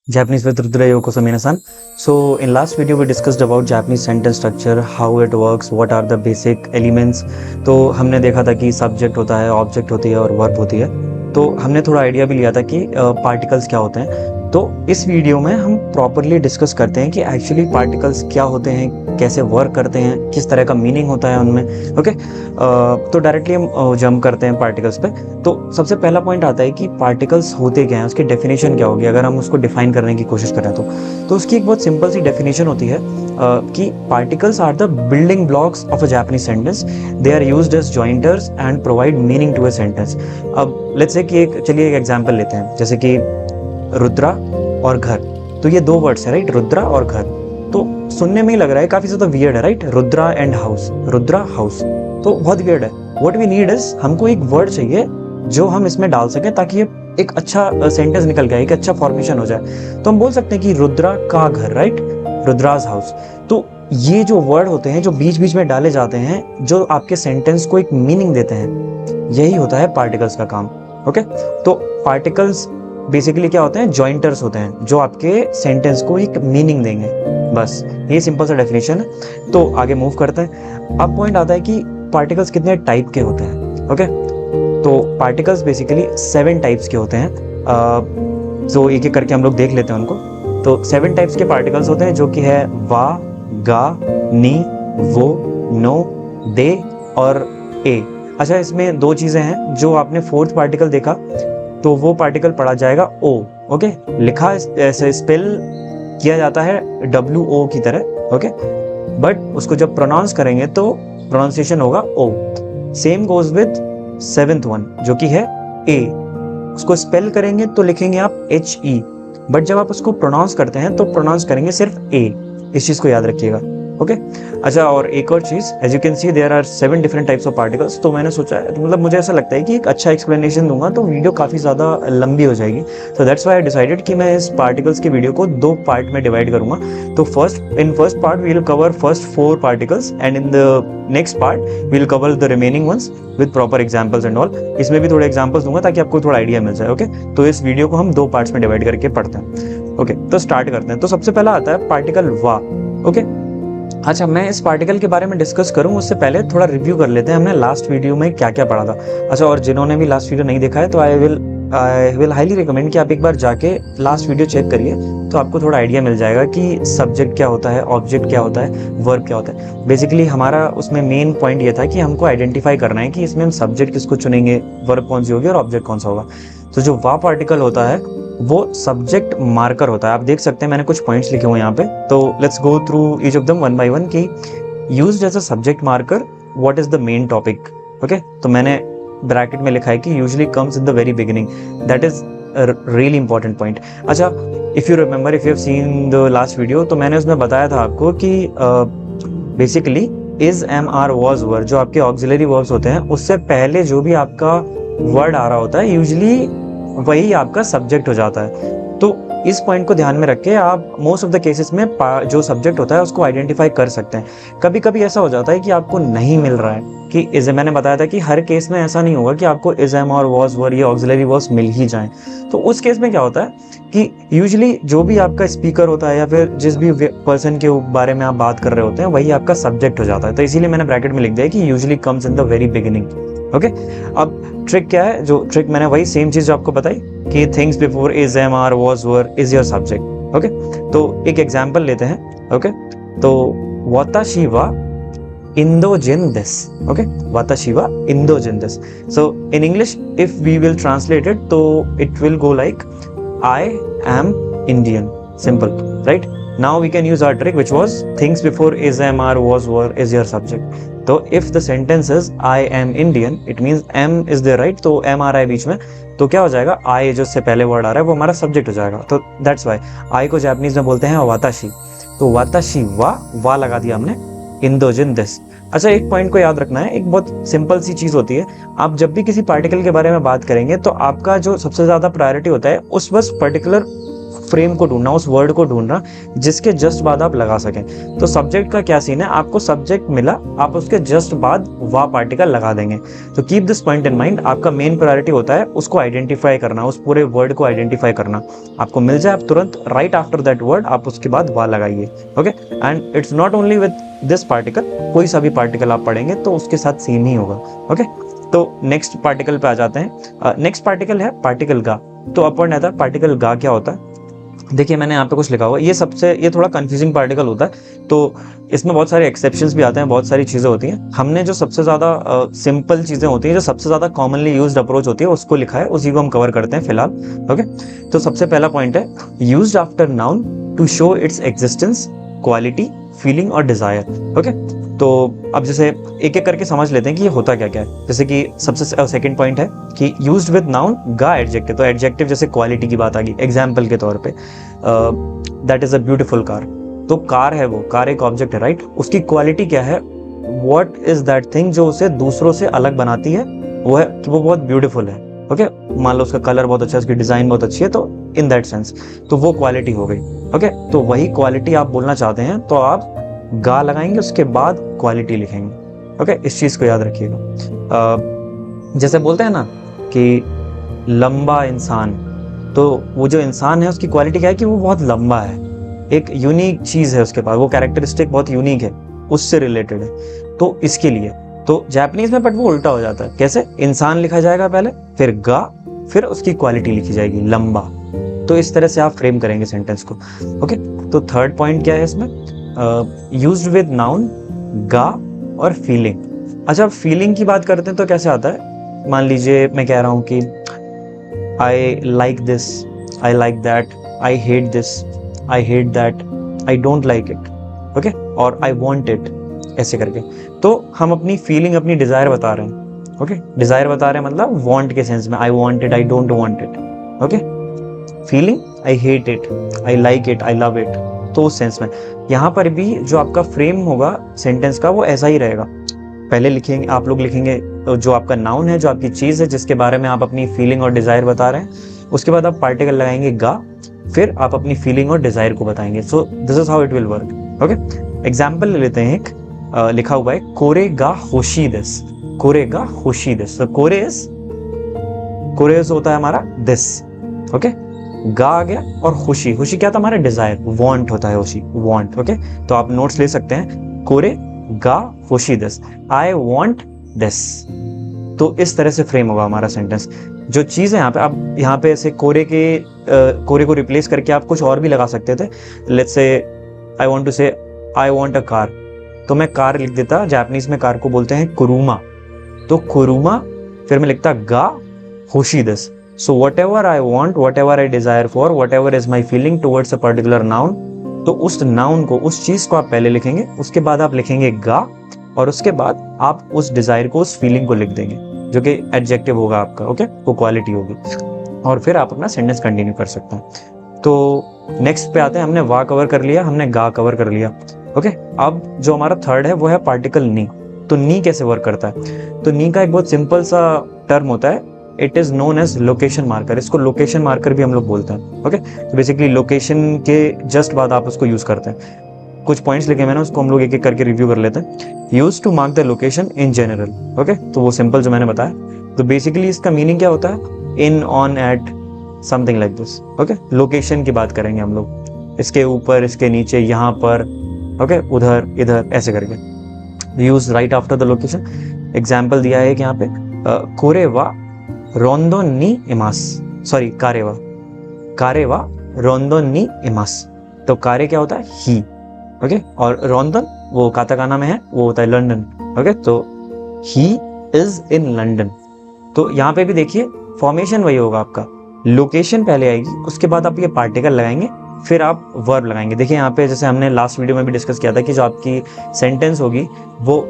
Japanese with Rudra Yokoso Minasan. So in last video we discussed about Japanese sentence structure, how it works, what are the basic elements. तो हमने देखा था कि subject होता है, object होती है और वर्ब होती है. तो हमने थोड़ा आइडिया भी लिया था कि पार्टिकल्स क्या होते हैं. तो इस वीडियो में हम प्रॉपरली डिस्कस करते हैं कि एक्चुअली पार्टिकल्स क्या होते हैं, कैसे वर्क करते हैं, किस तरह का मीनिंग होता है उनमें. ओके, तो डायरेक्टली हम जंप करते हैं पार्टिकल्स पे. तो सबसे पहला पॉइंट आता है कि पार्टिकल्स होते क्या हैं, उसकी डेफिनेशन क्या होगी अगर हम उसको डिफाइन करने की कोशिश करें तो उसकी एक बहुत सिंपल सी डेफिनेशन होती है कि particles are the building blocks of a Japanese sentence. They are used as jointers and provide meaning to a sentence. अब लेट्स से कि चलिए एक एग्जांपल लेते हैं, जैसे कि रुद्रा और घर. तो ये दो वर्ड्स है, राइट, रुद्रा और घर. तो सुनने में ही लग रहा है काफी ज्यादा वियर्ड है, right, Rudra and house, Rudra house. तो बहुत वियर्ड है. व्हाट वी नीड इज, हमको एक वर्ड चाहिए जो हम इसमें डाल सकें ताकि ये एक अच्छा सेंटेंस निकल गया, एक अच्छा फॉर्मेशन हो जाए. तो हम बोल सकते हैं कि रुद्रा का घर, राइट, रुद्राज हाउस. तो ये जो वर्ड होते हैं जो बीच बीच में डाले जाते हैं, जो आपके सेंटेंस को एक मीनिंग देते हैं, यही होता है पार्टिकल्स का काम. ओके, तो पार्टिकल्स बेसिकली क्या होते हैं, जॉइंटर्स होते हैं जो आपके सेंटेंस को एक मीनिंग देंगे. बस ये सिंपल सा डेफिनेशन है. तो आगे मूव करते हैं. अब पॉइंट आता है कि पार्टिकल्स कितने टाइप के होते हैं. ओके, तो पार्टिकल्स बेसिकली 7 टाइप्स के होते हैं. तो एक एक करके हम लोग देख लेते हैं उनको. तो 7 टाइप्स के पार्टिकल्स होते हैं जो कि है वा, गा, नी, वो, नो, दे और ए. अच्छा, इसमें 2 चीजें हैं. जो आपने 4th पार्टिकल देखा तो वो पार्टिकल पढ़ा जाएगा ओ. ओके, लिखा ऐसे स्पेल किया जाता है WO की तरह. ओके, बट उसको जब प्रोनाउंस करेंगे तो प्रोनाउंसिएशन होगा O. Same goes with 7th one जो कि है ए. उसको स्पेल करेंगे तो लिखेंगे आप HE, बट जब आप उसको प्रोनाउंस करते हैं तो प्रोनाउंस करेंगे सिर्फ ए. इस चीज को याद रखिएगा. ओके, अच्छा, और एक और चीज, as you can see there are 7 different types of particles. तो मैंने सोचा है, मतलब मुझे ऐसा लगता है कि एक अच्छा एक्सप्लेनेशन दूंगा तो वीडियो काफी ज्यादा लंबी हो जाएगी. तो दैट्स व्हाई आई डिसाइडेड कि मैं इस पार्टिकल्स के वीडियो को 2 पार्ट में डिवाइड करूंगा. तो first part we will cover first 4 particles and in the next part we will cover the remaining ones with proper examples and all. इसमें भी थोड़े एग्जांपल्स दूंगा ताकि आपको थोड़ा आइडिया मिल जाए. ओके, तो इस वीडियो को हम 2 पार्ट्स में डिवाइड करके पढ़ते हैं. ओके, तो स्टार्ट करते हैं. तो सबसे पहला आता है पार्टिकल वा. ओके, अच्छा, मैं इस पार्टिकल के बारे में डिस्कस करूं उससे पहले थोड़ा रिव्यू कर लेते हैं हमने लास्ट वीडियो में क्या क्या पढ़ा था. अच्छा, और जिन्होंने भी लास्ट वीडियो नहीं देखा है तो आई विल हाईली रिकमेंड कि आप एक बार जाके लास्ट वीडियो चेक करिए. तो आपको थोड़ा आइडिया मिल जाएगा कि सब्जेक्ट क्या होता है, ऑब्जेक्ट क्या होता है, वर्ब क्या होता है. बेसिकली हमारा उसमें मेन पॉइंट ये था कि हमको आइडेंटिफाई करना है कि इसमें हम सब्जेक्ट किसको चुनेंगे, वर्ब कौन सी होगी और ऑब्जेक्ट कौन सा होगा. तो जो वा पार्टिकल होता है वो सब्जेक्ट मार्कर होता है. आप देख सकते हैं मैंने कुछ पॉइंट्स लिखे हुए यहाँ पे. तो let's go through each of them one by one कि used as a subject marker what is the main topic. Okay, तो मैंने ब्रैकेट में लिखा है कि usually comes in the very beginning. That is really important point. अच्छा, if you remember, if you have seen the last video, तो मैंने उसमें बताया था आपको कि basically is, am, are, was, were जो आपके ऑक्सिलरी वर्ब्स होते हैं उससे पहले जो भी आपका वर्ड आ रहा होता है यूजुअली वही आपका सब्जेक्ट हो जाता है. तो इस पॉइंट को ध्यान में रख के आप मोस्ट ऑफ द केसेस में जो सब्जेक्ट होता है उसको आइडेंटिफाई कर सकते हैं. कभी कभी ऐसा हो जाता है कि आपको नहीं मिल रहा है कि इज. मैंने बताया था कि हर केस में ऐसा नहीं होगा कि आपको इज, एम और वॉज, वर ये ऑक्सिलरी वर्ब्स मिल ही जाएं. तो उस केस में क्या होता है कि यूजुअली जो भी आपका स्पीकर होता है या फिर जिस भी पर्सन के बारे में आप बात कर रहे होते हैं वही आपका सब्जेक्ट हो जाता है. तो इसीलिए मैंने ब्रैकेट में लिख दिया कि usually comes in the very beginning. Okay, अब ट्रिक क्या है, जो ट्रिक मैंने वही सेम चीज जो आपको बताई कि things before is, am, are, was, were is your subject. Okay, तो एक एग्जांपल लेते हैं. ओके, तो वाताशी वा इंदोजिन दिस. ओके, वाताशी वा इंदोजिन this. So in English if we will translate it तो it will go like I am Indian. Simple, right. Now we can use our trick which was things before is, am, are, was, were is your subject. So if the sentence is I am Indian, it means am is there, right? तो am आ रहा है बीच में, तो क्या हो जाएगा, I जो से पहले वर्ड आ रहा है वो हमारा सब्जेक्ट हो जाएगा. तो that's why I को जापानीज में बोलते हैं वाताशी. तो वाताशी वा लगा दिया हमने, इंदोजिन दिस. अच्छा, एक पॉइंट को याद रखना है, एक बहुत सिंपल सी चीज होती है. आप जब भी किसी पार्टिकल के बारे में बात करेंगे तो आपका जो सबसे ज्यादा प्रायोरिटी होता है उस बस पर्टिकुलर फ्रेम को ढूंढना, उस वर्ड को ढूंढना जिसके जस्ट बाद आप लगा सकें। तो सब्जेक्ट का क्या सीन है, आपको सब्जेक्ट मिला, आप उसके जस्ट बाद वा पार्टिकल लगा देंगे। तो keep this point in mind, आपका मेन प्रायोरिटी होता है उसको आइडेंटिफाई करना, उस पूरे वर्ड को आइडेंटिफाई करना। आपको मिल जाए, आप तुरंत राइट आफ्टर दैट वर्ड आप उसके बाद वा लगाइए। Okay, and it's not only with this particle, कोई सा भी पार्टिकल आप पढ़ेंगे तो उसके साथ सेम ही होगा। ओके, तो नेक्स्ट पार्टिकल पे आ जाते हैं। नेक्स्ट पार्टिकल है पार्टिकल गा। तो अपवर्ड नेदर पार्टिकल गा क्या होता है, देखिए मैंने यहाँ पे कुछ लिखा हुआ है, ये थोड़ा कंफ्यूजिंग पार्टिकल होता है, तो इसमें बहुत सारे एक्सेप्शंस भी आते हैं, बहुत सारी चीज़ें होती हैं। हमने जो सबसे ज़्यादा सिंपल चीज़ें होती हैं, जो सबसे ज़्यादा कॉमनली यूज्ड अप्रोच होती है, उसको लिखा है, उसी को हम कवर करते हैं फिलहाल। ओके, तो सबसे पहला पॉइंट है used after noun to show its existence, quality, feeling और डिजायर। ओके, तो अब जैसे एक एक करके समझ लेते हैं कि ये होता क्या क्या है। जैसे कि सबसे सेकंड पॉइंट है कि यूज्ड विद नाउन गा एडजेक्टिव, तो एडजेक्टिव जैसे क्वालिटी की बात आ गई, एग्जाम्पल के तौर पे that is a beautiful car. तो कार है, वो कार एक ऑब्जेक्ट है, राइट, उसकी क्वालिटी क्या है, व्हाट इज दैट थिंग जो उसे दूसरों से अलग बनाती है, वो है कि वो बहुत ब्यूटीफुल है। ओके, मान लो उसका कलर बहुत अच्छा है, उसकी डिजाइन बहुत अच्छी है, तो इन दैट सेंस तो वो क्वालिटी हो गई। ओके, तो वही क्वालिटी आप बोलना चाहते हैं तो आप गा लगाएंगे, उसके बाद क्वालिटी लिखेंगे। ओके, इस चीज को याद रखिएगा। जैसे बोलते हैं ना कि लंबा इंसान, तो वो जो इंसान है उसकी क्वालिटी क्या है कि वो बहुत लंबा है, एक यूनिक चीज है उसके पास, वो कैरेक्टरिस्टिक बहुत यूनिक है, उससे रिलेटेड है। तो इसके लिए तो जापानीज में बट वो उल्टा हो जाता है। कैसे, इंसान लिखा जाएगा पहले, फिर गा, फिर उसकी क्वालिटी लिखी जाएगी लंबा। तो इस तरह से आप फ्रेम करेंगे सेंटेंस को। ओके, तो थर्ड पॉइंट क्या है इसमें, यूज्ड विद नाउन गा और फीलिंग। अच्छा, फीलिंग की बात करते हैं तो कैसे आता है, मान लीजिए मैं कह रहा हूँ कि आई like this, I like that, I hate this, I hate that, I don't like it. Okay, और आई वॉन्ट इट, ऐसे करके। तो हम अपनी फीलिंग, अपनी डिजायर बता रहे हैं। ओके, डिजायर बता रहे हैं मतलब वॉन्ट के सेंस में, I want it, I don't want it. Okay, feeling I hate it, I like it, I love it, तो उस सेंस में। यहाँ पर भी जो आपका फ्रेम होगा सेंटेंस का वो ऐसा ही रहेगा। पहले लिखेंगे, आप लोग लिखेंगे जो आपका नाउन है, जो आपकी चीज है जिसके बारे में आप अपनी फीलिंग और डिजायर बता रहे हैं, उसके बाद आप पार्टिकल लगाएंगे गा, फिर आप अपनी फीलिंग और डिजायर को बताएंगे। So this is how it will work. Okay, example ले लेते हैं, एक लिखा हुआ है कोरे गा होशी दिस, कोरे गा होशी दिस। कोरे होता है हमारा दिस। ओके, गा आ गया, और खुशी, खुशी क्या था हमारा डिजायर, वांट होता है खुशी, वांट। ओके, तो आप नोट्स ले सकते हैं, कोरे गा खुशी दिस, आई वांट दिस। तो इस तरह से फ्रेम होगा हमारा सेंटेंस। जो चीज है यहाँ पे, आप यहाँ पे ऐसे कोरे को रिप्लेस करके आप कुछ और भी लगा सकते थे। Let's say I want to से आई वांट अ कार, तो मैं कार लिख देता, जापानीज में कार को बोलते हैं कुरुमा, तो कुरुमा, फिर मैं लिखता गा खुशी this. So whatever I want, whatever I desire for, whatever is my feeling towards a particular noun, तो उस नाउन को, उस चीज को आप पहले लिखेंगे, उसके बाद आप लिखेंगे गा, और उसके बाद आप उस डिजायर को, उस फीलिंग को लिख देंगे, जो कि एडजेक्टिव होगा आपका। ओके, वो क्वालिटी होगी, और फिर आप अपना सेंटेंस कंटिन्यू कर सकते हैं। तो नेक्स्ट पे आते हैं, हमने वा कवर कर लिया, हमने गा कवर कर लिया। ओके, अब जो हमारा थर्ड है वो है पार्टिकल नी। तो नी कैसे वर्क करता है, तो नी का एक बहुत सिंपल सा टर्म होता है, it is known as location marker. इसको लोकेशन मार्कर भी हम लोग बोलते हैं। ओके, तो बेसिकली लोकेशन के जस्ट बाद आप उसको यूज करते हैं। कुछ पॉइंट्स लिखे मैंने, उसको हम लोग एक एक करके रिव्यू कर लेते हैं। Use to mark the location in general. Okay, तो वो सिंपल जो मैंने बताया। तो बेसिकली इसका मीनिंग क्या होता है, in, on, at, something like this. Okay, location की बात करेंगे हम लोग, इसके ऊपर, इसके नीचे, यहाँ पर, ओके, उधर, इधर, ऐसे करके use right after the location. Example दिया है कि यहाँ पे कोरेवा रोंदो नी इमास, सॉरी कारेवा, कारेवा रोंदो नी इमास। तो कारे क्या होता है, ही। ओके, और रोंदन वो काताकाना में है, वो होता है लंदन। ओके, तो ही इज इन लंदन। तो यहाँ पे भी देखिए फॉर्मेशन वही होगा आपका, लोकेशन पहले आएगी, उसके बाद आप ये पार्टिकल लगाएंगे, फिर आप वर्ब लगाएंगे। देखिए यहाँ पे जैसे हमने लास्ट वीडियो में भी डिस्कस किया था कि जो आपकी सेंटेंस होगी वो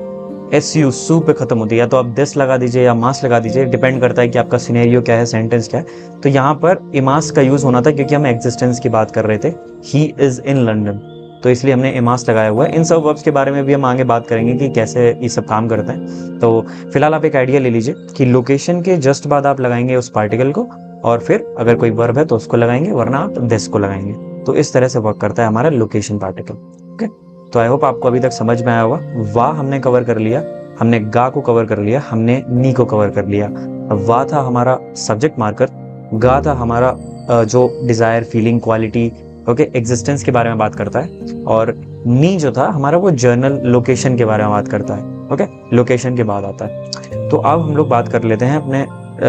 SU सू पे खत्म होती है, या तो आप दिस लगा दीजिए या मास लगा दीजिए, डिपेंड करता है कि आपका सिनेरियो क्या है, सेंटेंस क्या है। तो यहाँ पर इमास का यूज होना था क्योंकि हम एग्जिस्टेंस की बात कर रहे थे, ही इज इन लंदन, तो इसलिए हमने इमास लगाया हुआ है। इन सब वर्ब्स के बारे में भी हम आगे बात करेंगे कि कैसे ये सब काम करते हैं। तो फिलहाल आप एक आइडिया ले लीजिए कि लोकेशन के जस्ट बाद आप लगाएंगे उस पार्टिकल को, और फिर अगर कोई वर्ब है तो उसको लगाएंगे, वरना आप दिस को लगाएंगे। तो इस तरह से वर्क करता है हमारा लोकेशन पार्टिकल। ओके, तो आई होप आपको अभी तक समझ में आया होगा। वाह हमने कवर कर लिया, हमने गा को कवर कर लिया, हमने नी को कवर कर लिया। वाह था हमारा सब्जेक्ट मार्कर, गा था हमारा जो desire, feeling, quality, okay, existence के बारे में बात करता है, और नी जो था हमारा वो जर्नल लोकेशन के बारे में बात करता है। ओके, लोकेशन के बाद आता है। तो अब हम लोग बात कर लेते हैं अपने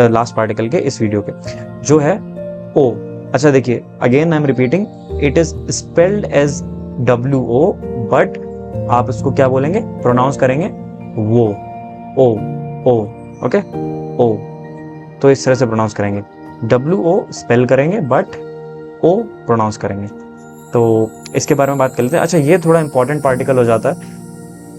लास्ट पार्टिकल के इस वीडियो के, जो है ओ। अच्छा देखिए, again I am repeating, it is spelled as WO, but आप इसको क्या बोलेंगे, प्रोनाउंस करेंगे वो, ओ, ओ, ओके, ओ। तो इस तरह से प्रोनाउंस करेंगे, WO स्पेल करेंगे बट ओ प्रोनाउंस करेंगे। तो इसके बारे में बात कर लेते हैं। अच्छा, ये थोड़ा इंपॉर्टेंट पार्टिकल हो जाता है।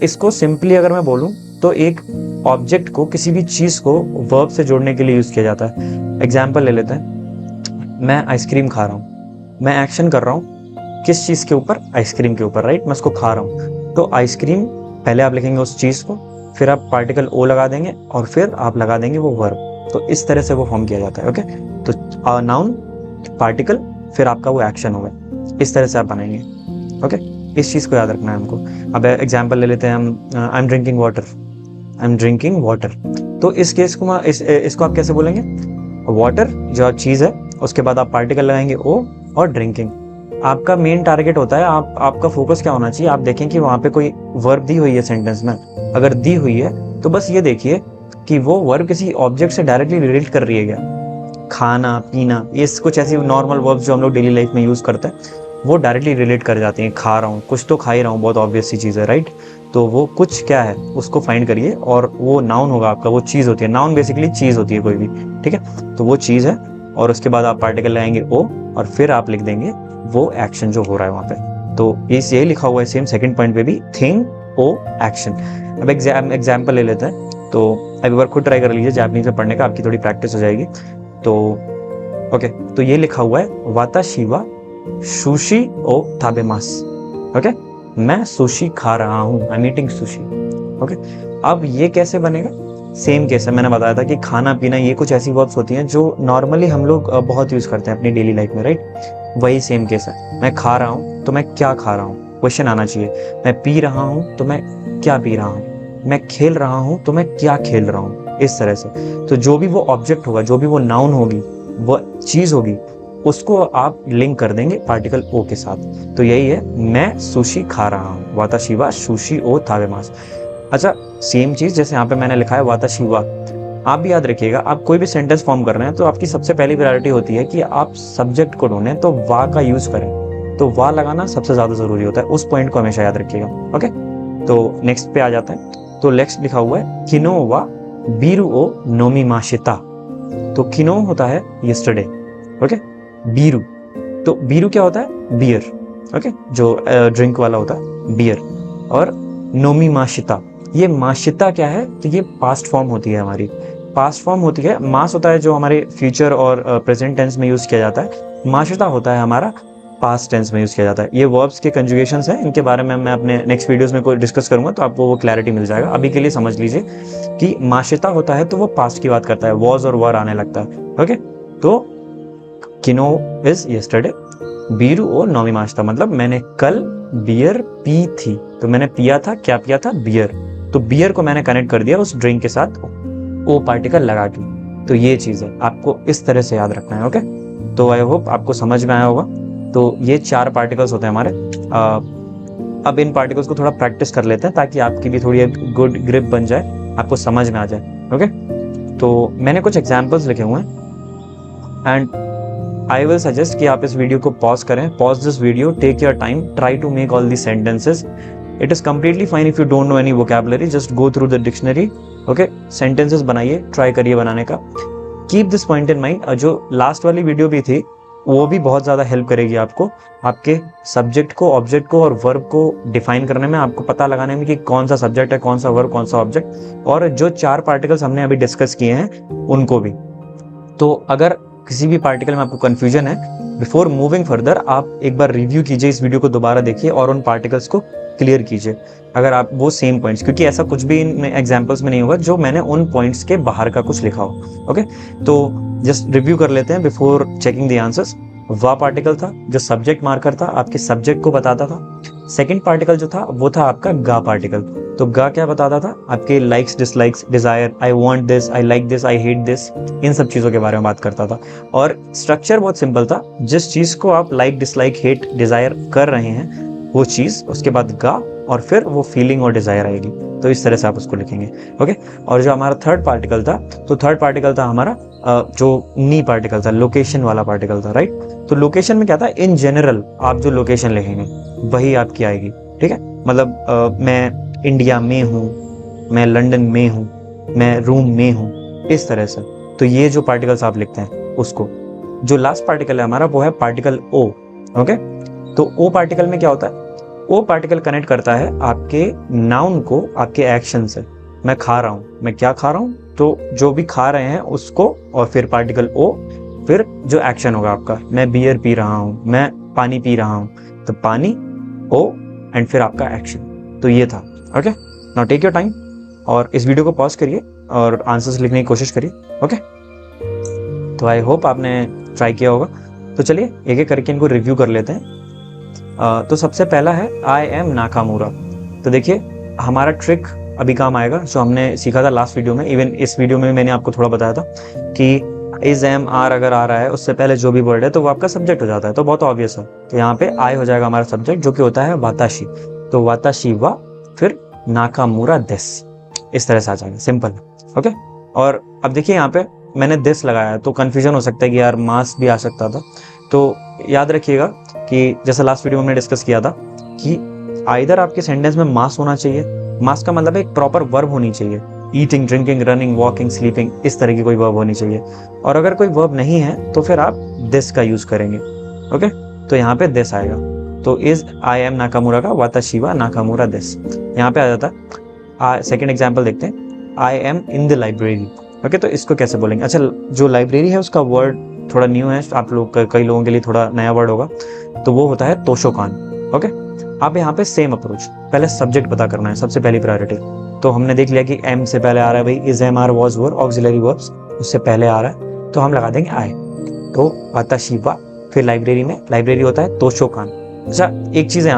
इसको सिंपली अगर मैं बोलूं तो एक ऑब्जेक्ट को, किसी भी चीज को वर्ब से जोड़ने के लिए यूज किया जाता है। एग्जाम्पल ले लेते हैं, मैं आइसक्रीम खा रहा हूँ, मैं एक्शन कर रहा हूँ किस चीज के ऊपर, आइसक्रीम के ऊपर, राइट, मैं उसको खा रहा हूँ। तो आइसक्रीम पहले आप लिखेंगे उस चीज को, फिर आप पार्टिकल ओ लगा देंगे, और फिर आप लगा देंगे वो वर्ब। तो इस तरह से वो फॉर्म किया जाता है। ओके, तो नाउन, पार्टिकल, फिर आपका वो एक्शन होगा। इस तरह से आप बनाएंगे। ओके, इस चीज को याद रखना है हमको। अब एग्जाम्पल ले लेते हैं हम, I am drinking water, I am drinking water. तो इस केस को इसको आप कैसे बोलेंगे, वाटर जो चीज है, उसके बाद आप पार्टिकल लगाएंगे ओ, और ड्रिंकिंग। आपका मेन टारगेट होता है, आपका फोकस क्या होना चाहिए, आप देखें कि वहां पे कोई वर्ब दी हुई है सेंटेंस में। अगर दी हुई है तो बस ये देखिए कि वो वर्ब किसी ऑब्जेक्ट से डायरेक्टली रिलेट कर रही है क्या। खाना, पीना, ये कुछ ऐसी नॉर्मल वर्ब्स जो हम लोग डेली लाइफ में यूज करते हैं, वो डायरेक्टली रिलेट कर जाती हैं। खा रहा हूँ, कुछ तो खा ही रहा हूँ, बहुत ऑब्वियस सी चीज़ है, राइट। तो वो कुछ क्या है उसको फाइंड करिए, और वो नाउन होगा आपका, वो चीज़ होती है। नाउन बेसिकली चीज़ होती है कोई भी, ठीक है। तो वो चीज़ है, और उसके बाद आप पार्टिकल लगाएंगे ओ, और फिर आप लिख देंगे वो एक्शन जो हो रहा है वहाँ पे। तो यही लिखा हुआ है सेम सेकंड पॉइंट पे भी, थिंग ओ एक्शन। अब एग्जाम्पल ले लेते हैं। तो अब एक बार खुद ट्राई कर लीजिए जापानीज में पढ़ने का, आपकी थोड़ी प्रैक्टिस हो जाएगी। तो ओके, तो ये लिखा हुआ है वाताशी वा सुशी ओ ताबेमास। ओके, मैं सुशी खा रहा हूँ, I am eating sushi. Okay, अब ये कैसे बनेगा, सेम केस है, मैंने बताया था कि खाना पीना ये कुछ ऐसी वर्ब्स होती हैं जो नॉर्मली हम लोग बहुत यूज करते हैं अपनी डेली लाइफ में, राइट। वही सेम केस है, मैं खा रहा हूँ तो मैं क्या खा रहा हूँ, क्वेश्चन आना चाहिए। मैं पी रहा हूँ तो मैं क्या पी रहा हूँ, मैं खेल रहा हूँ तो मैं क्या खेल रहा हूँ, इस तरह से। तो जो भी वो ऑब्जेक्ट होगा, जो भी वो नाउन होगी, वो चीज होगी, उसको आप लिंक कर देंगे पार्टिकल ओ के साथ। तो यही है, मैं सुशी खा रहा हूँ, वाताशी वा सुशी ओ ताबेमास। अच्छा, सेम चीज जैसे यहाँ पे मैंने लिखा है वाताशी वा, आप भी याद रखिएगा, आप कोई भी सेंटेंस फॉर्म कर रहे हैं तो आपकी सबसे पहली प्रायोरिटी होती है कि आप सब्जेक्ट को ढूंढें, तो वा का यूज करें। तो वा लगाना सबसे ज्यादा जरूरी होता है, उस पॉइंट को हमेशा याद रखिएगा। ओके, तो नेक्स्ट पे आ जाते हैं। तो नेक्स्ट लिखा हुआ है किनो वा बीरू ओ नोमी माशिता। तो किनो होता है यस्टरडे, ओके, बीरू, तो बीरू क्या होता है, बियर, ओके, जो ड्रिंक वाला होता है, बियर। और नोमी माशिता, ये माशिता क्या है, तो ये पास्ट फॉर्म होती है हमारी, पास्ट फॉर्म होती है। मास होता है जो हमारे फ्यूचर और प्रेजेंट टेंस में यूज किया जाता है, माशिता होता है हमारा पास्ट टेंस में यूज किया जाता है। ये वर्ब्स के कंजुगेशंस हैं, इनके बारे में मैं अपने नेक्स्ट वीडियोस में कोई डिस्कस करूंगा, तो आपको वो क्लैरिटी मिल जाएगा। अभी के लिए समझ लीजिए कि माशिता होता है तो वो पास्ट की बात करता है, वॉज और वर आने लगता है। ओके, तो किनो इज यस्टरडे, बीरू ओ नोमी माशिता, मतलब मैंने कल बियर पी थी। तो मैंने पिया था, क्या पिया था, बियर। तो बियर को मैंने कनेक्ट कर दिया उस ड्रिंक के साथ ओ पार्टिकल लगा के। तो ये चीज है, आपको इस तरह से याद रखना है। ओके, तो आई होप आपको समझ में आया होगा। तो ये 4 पार्टिकल्स होते हैं हमारे। अब इन पार्टिकल्स को थोड़ा प्रैक्टिस कर लेते हैं ताकि आपकी भी थोड़ी गुड ग्रिप बन जाए, आपको समझ में आ जाए। ओके, तो मैंने कुछ एग्जांपल्स लिखे हुए हैं, एंड आई विल सजेस्ट कि आप इस वीडियो को पॉज करें, pause this video, take your time, try to make all the sentences. It is completely fine if you don't know any vocabulary, just go through the dictionary. Okay, sentences बनाइए, try करिए बनाने का। Keep this point in mind, जो last वाली video भी थी वो भी बहुत ज़्यादा हेल्प करेगी आपको, आपके सब्जेक्ट को, ऑब्जेक्ट को और वर्ब को डिफाइन करने में, आपको पता लगाने में कि कौन सा सब्जेक्ट है, कौन सा वर्ब, कौन सा ऑब्जेक्ट, और जो 4 पार्टिकल्स हमने अभी डिस्कस किए हैं उनको भी। तो अगर किसी भी पार्टिकल में आपको कंफ्यूजन है, बिफोर मूविंग फर्दर आप एक बार रिव्यू कीजिए, इस वीडियो को दोबारा देखिए और उन पार्टिकल्स को क्लियर कीजिए अगर आप वो सेम पॉइंट्स, क्योंकि ऐसा कुछ भी इन एग्जांपल्स में नहीं होगा जो मैंने उन पॉइंट्स के बाहर का कुछ लिखा हो। ओके, तो जस्ट रिव्यू कर लेते हैं बिफोर चेकिंग द आंसर्स। वा पार्टिकल था जो सब्जेक्ट मार्कर था, आपके सब्जेक्ट को बताता था। सेकंड पार्टिकल जो था वो था आपका गा पार्टिकल। तो गा क्या बताता था? आपके likes, dislikes, desire, I want this, I like this, I hate this, इन सब चीजों के बारे में बात करता था। और स्ट्रक्चर बहुत सिंपल था, जिस चीज को आप लाइक, डिसलाइक, हेट, डिजायर कर रहे हैं वो चीज, उसके बाद गा, और फिर वो फीलिंग और डिजायर आएगी। तो इस तरह से आप उसको लिखेंगे। ओके, और जो हमारा थर्ड पार्टिकल था, तो थर्ड पार्टिकल था हमारा जो नी पार्टिकल था, लोकेशन वाला पार्टिकल था, राइट। तो लोकेशन में क्या था? इन जनरल आप जो लोकेशन लिखेंगे वही आपकी आएगी, ठीक है। मतलब मैं इंडिया में हूँ, मैं लंदन में हूँ, मैं रूम में हूँ, इस तरह से। तो ये जो पार्टिकल्स आप लिखते हैं उसको, जो लास्ट पार्टिकल है हमारा वो है पार्टिकल ओ। ओके, तो ओ पार्टिकल में क्या होता है? ओ पार्टिकल कनेक्ट करता है आपके नाउन को आपके एक्शन से। मैं खा रहा हूँ, मैं क्या खा रहा हूँ, तो जो भी खा रहे हैं उसको, और फिर पार्टिकल ओ, फिर जो एक्शन होगा आपका, मैं बियर पी रहा हूँ, मैं पानी पी रहा हूँ, तो पानी, ओ, एंड फिर आपका एक्शन। तो ये था। Okay, now take your time और इस वीडियो को पॉज करिए और आंसर्स लिखने की कोशिश करिए। ओके, तो आई होप आपने ट्राई किया होगा। तो चलिए एक एक करके इनको रिव्यू कर लेते हैं। तो सबसे पहला है आई एम नाकामुरा। तो देखिए हमारा ट्रिक अभी काम आएगा जो हमने सीखा था लास्ट वीडियो में। इवन इस वीडियो में मैंने आपको थोड़ा बताया था कि इज, एम, आर अगर आ रहा है उससे पहले जो भी वर्ड है तो वो आपका सब्जेक्ट हो जाता है। तो बहुत ऑब्वियस है, तो यहाँ पे आई हो जाएगा हमारा सब्जेक्ट, जो कि होता है वाताशी। तो वाताशी वा, फिर नाकामुरा देस, इस तरह से आ जाएगा, सिंपल। ओके, और अब देखिए यहाँ पे मैंने दिस लगाया तो कंफ्यूजन हो सकता है कि यार मास भी आ सकता था। तो याद रखिएगा कि जैसे लास्ट वीडियो में हमने डिस्कस किया था कि आइदर आपके सेंटेंस में मास होना चाहिए, मास का मतलब एक प्रॉपर वर्ब होनी चाहिए, eating, drinking, running, walking, sleeping, इस तरह की कोई वर्ब होनी चाहिए। और अगर कोई वर्ब नहीं है तो फिर आप दिस का यूज करेंगे। ओके, तो यहाँ पे दिस आएगा। तो इज आई एम नाकामुरा का वाताशी वा नाकामुरा दिस यहाँ पे आ जाता है। सेकेंड एग्जाम्पल देखते हैं, I am in the library. Okay, तो इसको कैसे बोलेंगे? अच्छा, जो लाइब्रेरी है उसका वर्ड थोड़ा न्यू है, आप लोग, कई लोगों के लिए थोड़ा नया वर्ड होगा, तो वो होता है तोशोकान। ओके, आप यहाँ पे सेम अप्रोच, पहले सब्जेक्ट पता करना है, सबसे पहली प्रायोरिटी। तो हमने देख लिया कि एम से पहले आ रहा है भाई, is, am, are, was, were, auxiliary verbs उससे पहले आ रहा है, तो हम लगा देंगे आई। तो वाताशी वा, फिर लाइब्रेरी में, लाइब्रेरी होता है तोशोकान। अच्छा, एक चीज है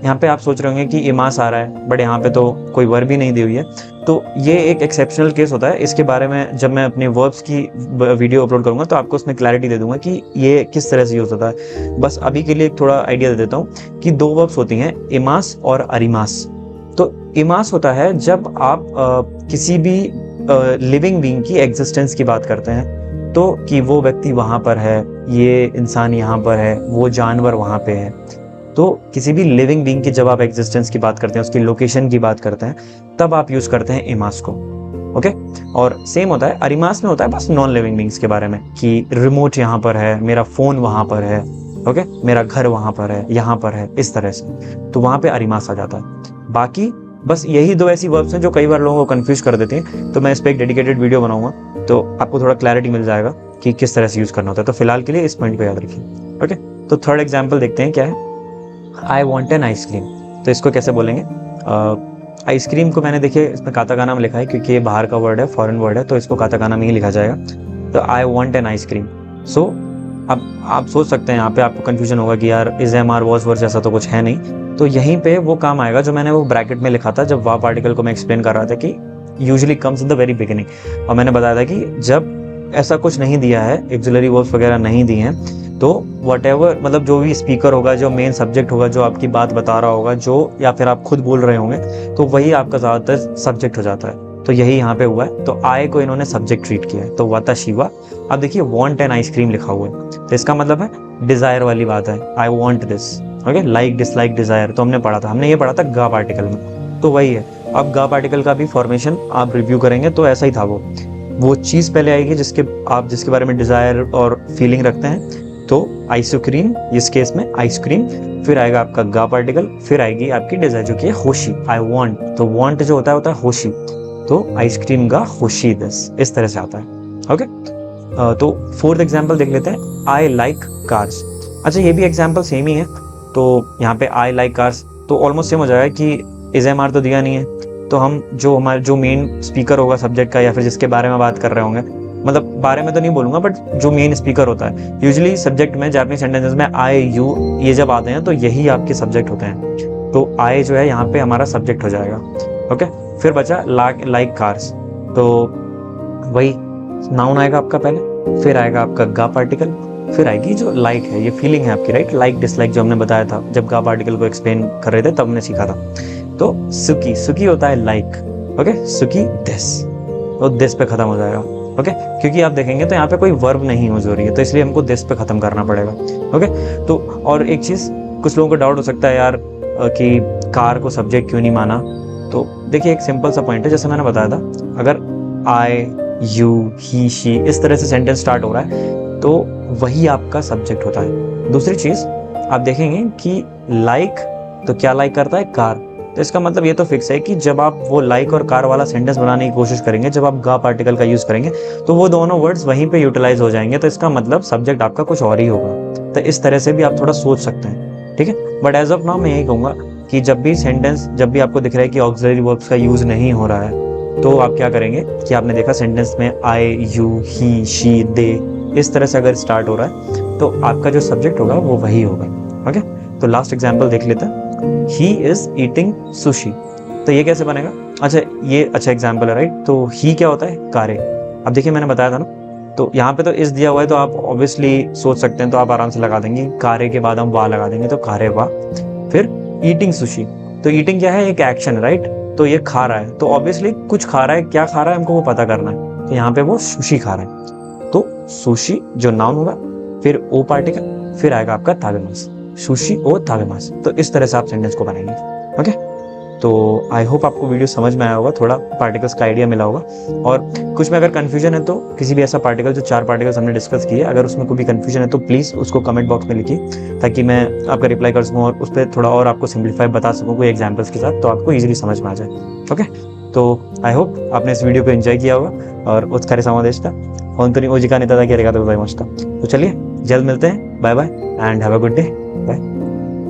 यहाँ पे आप सोच रहे होंगे कि इमास आ रहा है, बट यहाँ पे तो कोई वर्ब भी नहीं दी हुई है। तो ये एक एक्सेप्शनल केस होता है, इसके बारे में जब मैं अपने वर्ब्स की वीडियो अपलोड करूंगा तो आपको उसमें क्लैरिटी दे दूंगा कि ये किस तरह से यूज होता है। बस अभी के लिए थोड़ा आइडिया दे देता हूँ कि दो वर्ब्स होती हैं, इमास और अरिमास। तो इमास होता है जब आप किसी भी लिविंग बीइंग की एग्जिस्टेंस की बात करते हैं, तो कि वो व्यक्ति वहां पर है, ये इंसान यहाँ पर है, वो जानवर वहां पे है। तो किसी भी लिविंग बीइंग की जब आप एग्जिस्टेंस की बात करते हैं, उसकी लोकेशन की बात करते हैं, तब आप यूज करते हैं इमास को। ओके, और सेम होता है अरिमास में, होता है बस नॉन लिविंग बीइंग्स के बारे में, कि रिमोट यहाँ पर है, मेरा फोन वहां पर है, ओके, मेरा घर वहां पर है, यहाँ पर है, इस तरह से। तो वहां पे अरिमास आ जाता है। बाकी बस यही दो ऐसी वर्ब्स हैं जो कई बार लोगों को कंफ्यूज कर देती हैं। तो मैं इस पर एक डेडिकेटेड वीडियो बनाऊंगा, तो आपको थोड़ा क्लैरिटी मिल जाएगा कि किस तरह से यूज करना होता है। तो फिलहाल के लिए इस पॉइंट को याद रखिए। ओके, तो थर्ड एग्जाम्पल देखते हैं क्या है, आई वॉन्ट एन आइसक्रीम। तो इसको कैसे बोलेंगे? आइसक्रीम को मैंने देखिए इसमें काताकाना में लिखा है, क्योंकि ये बाहर का वर्ड है, फॉरेन वर्ड है, तो इसको काताकाना में ही लिखा जाएगा। तो आई वॉन्ट एन आइसक्रीम। सो अब आप सोच सकते हैं यहाँ पे आपको कंफ्यूजन होगा कि यार is, am, are, was, were ऐसा तो कुछ है नहीं। तो यहीं पे वो काम आएगा जो मैंने वो ब्रैकेट में लिखा था जब वा पार्टिकल को मैं एक्सप्लेन कर रहा था कि usually comes in the very beginning. और मैंने बताया था कि जब ऐसा कुछ नहीं दिया है, एक्सिलरी वर्ब्स वगैरह नहीं दिए हैं, तो वटेवर, मतलब जो भी स्पीकर होगा, जो मेन सब्जेक्ट होगा, जो आपकी बात बता रहा होगा, जो या फिर आप खुद बोल रहे होंगे, तो वही आपका ज्यादातर सब्जेक्ट हो जाता है। तो यही यहाँ पे हुआ है। तो आई को इन्होंने सब्जेक्ट ट्रीट किया है, तो वाताशी वा। अब देखिए वॉन्ट एन आइसक्रीम लिखा हुआ है, तो इसका मतलब है डिजायर वाली बात है, I want this. Okay, like, dislike, desire तो हमने पढ़ा था, हमने ये पढ़ा था गा पार्टिकल में, तो वही है। अब गा पार्टिकल का भी फॉर्मेशन आप रिव्यू करेंगे तो ऐसा ही था, वो चीज पहले आएगी जिसके बारे में डिजायर और फीलिंग रखते हैं। तो आइसक्रीम, इस केस में आइसक्रीम, फिर आएगा आपका गा पार्टिकल, फिर आएगी आपकी डिजायर जो कि है होशी, आई वांट। तो वांट जो होता है होशी, तो आइसक्रीम गा होशी दिस, इस तरह से आता है। ओके, तो फोर्थ एग्जांपल देख लेते हैं, आई लाइक कार्स। अच्छा, ये भी एग्जांपल सेम ही है। तो यहाँ पे आई लाइक कार्स, तो ऑलमोस्ट सेम हो जाएगा कि इज एम आर तो दिया नहीं है, तो हम जो मेन स्पीकर होगा सब्जेक्ट का या फिर जिसके बारे में बात कर रहे होंगे, मतलब बारे में तो नहीं बोलूंगा बट जो मेन स्पीकर होता है, यूजुअली सब्जेक्ट में जापानीज सेंटेंसेस में आई यू ये जब आते हैं तो यही आपके सब्जेक्ट होते हैं। तो आई जो है यहाँ पे हमारा सब्जेक्ट हो जाएगा। ओके, फिर बचा लाइक कार्स, तो वही नाउन आएगा आपका पहले, फिर आएगा आपका गा पार्टिकल, फिर आएगी जो लाइक है, ये फीलिंग है आपकी, राइट, लाइक डिसलाइक जो हमने बताया था जब गा पार्टिकल को एक्सप्लेन कर रहे थे तब हमने सीखा था। तो सुकी, सुकी होता है लाइक। ओके, सुकी दिस, तो दिस पे खत्म हो जाएगा। ओके, क्योंकि आप देखेंगे तो यहाँ पे कोई वर्ब नहीं यूज हो रही है, तो इसलिए हमको दिस पे खत्म करना पड़ेगा। ओके, तो और एक चीज कुछ लोगों को डाउट हो सकता है यार कि कार को सब्जेक्ट क्यों नहीं माना, तो देखिए एक सिंपल सा पॉइंट है, जैसे मैंने बताया था, अगर आई यू ही शी इस तरह से सेंटेंस स्टार्ट हो रहा है तो वही आपका सब्जेक्ट होता है। दूसरी चीज आप देखेंगे कि लाइक, तो क्या लाइक करता है, कार, तो इसका मतलब ये तो फिक्स है कि जब आप वो लाइक और कार वाला सेंटेंस बनाने की कोशिश करेंगे, जब आप गा पार्टिकल का यूज करेंगे तो वो दोनों वर्ड्स वहीं पे यूटिलाइज हो जाएंगे, तो इसका मतलब सब्जेक्ट आपका कुछ और ही होगा। तो इस तरह से भी आप थोड़ा सोच सकते हैं, ठीक है। बट एज ऑफ नाउ मैं यही कहूंगा कि जब भी आपको दिख रहा है कि ऑक्सिलरी वर्ब्स का यूज नहीं हो रहा है, तो आप क्या करेंगे कि आपने देखा सेंटेंस में आई यू ही शी दे इस तरह से अगर स्टार्ट हो रहा है तो आपका जो सब्जेक्ट होगा वो वही होगा। ओके, तो लास्ट एग्जाम्पल देख लेते हैं, ही इज ईटिंग सुशी, तो ये कैसे बनेगा, अच्छा ये अच्छा एग्जाम्पल है, राइट। तो ही क्या होता है, कारे। अब देखिए मैंने बताया था ना, तो यहाँ पे तो इस दिया हुआ है तो आप ऑब्वियसली सोच सकते हैं, तो आप आराम से लगा देंगे, कारे के बाद हम वाह लगा देंगे, तो कारे वाह। फिर ईटिंग सुशी, तो ईटिंग क्या है, एक एक्शन, राइट, तो ये खा रहा है, तो ऑब्वियसली कुछ खा रहा है, क्या खा रहा है हमको वो पता करना है, तो यहाँ पे वो सुशी खा रहा है, तो सुशी जो नाउन होगा, फिर ओ पार्टिकल, फिर आएगा आपका ताबेमास, सुशी ओ ताबेमास, तो इस तरह से आप सेंटेंस को बनाएंगे। ओके, तो आई होप आपको वीडियो समझ में आया होगा, थोड़ा पार्टिकल्स का आइडिया मिला होगा, और कुछ में अगर कंफ्यूजन है तो किसी भी ऐसा पार्टिकल, जो 4 पार्टिकल्स हमने डिस्कस किए, अगर उसमें कोई भी कंफ्यूजन है तो प्लीज़ उसको कमेंट बॉक्स में लिखिए, ताकि मैं आपका रिप्लाई कर सकूँ और उस पर थोड़ा और आपको सिंप्लीफाई बता सकूँ कोई एग्जाम्पल्स के साथ, तो आपको ईजिली समझ में आ जाए। ओके, तो आई होप आपने इस वीडियो को एंजॉय किया होगा, और उत्कारी समादेश था होन तो नहीं ओजी का नेता था कि तो चलिए जल्द मिलते हैं, bye bye and have a good day.